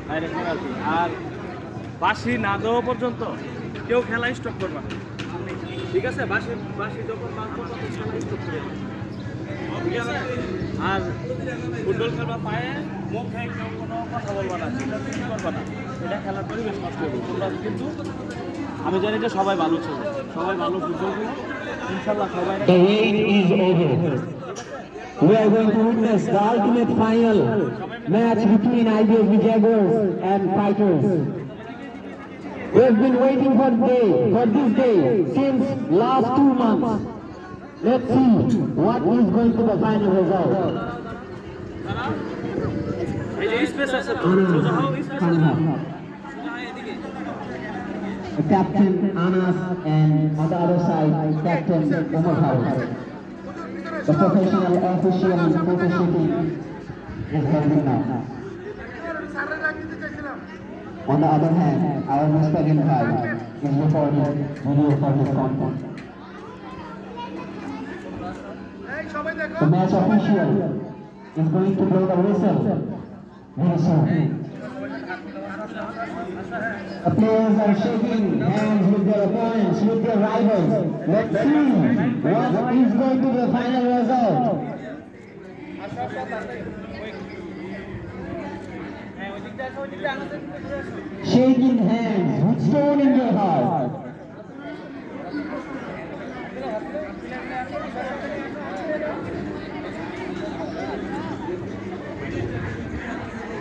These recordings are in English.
Direct penalty. আর বাঁশি না দেওয়া পর্যন্ত কেউ খেলা স্টপ করবে না, ঠিক আছে? বাঁশি বাঁশি যখন বাজবে তখন খেলা স্টপ করে দেবে, ঠিক আছে? আর ফুটবল খেলবা পায়ে মুখে কেউ কোনো কথা বলবা না, চিল্লাচিল্লি করবা না, এটা খেলার পরিবেশ নষ্ট হবে। তোমরা কিন্তু, আমি জানি যে সবাই ভালো ছিল, সবাই ভালো ফুটবল খেলো ইনশাল্লাহ, সবাই। The wait is over. We are going to witness the ultimate final match between IBFB Jaguars and Fighters. We have been waiting for this day since last 2 months. Let's see what is going to be the final result. এই যে space আছে তো, সোজা হও, space আছে। Captain Anas and on the other side, Captain Umar Farooq. The professional official photo shooting is holding now. On the other hand, our Mustakin Bhai is recording video for his content. The match official is going to blow the whistle very soon. The players are shaking hands with their opponents, with their rivals. Let's see what is going to be the final result. Shaking hands with stone in their heart.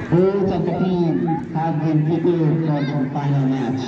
Both of the teams have been prepared for the final match.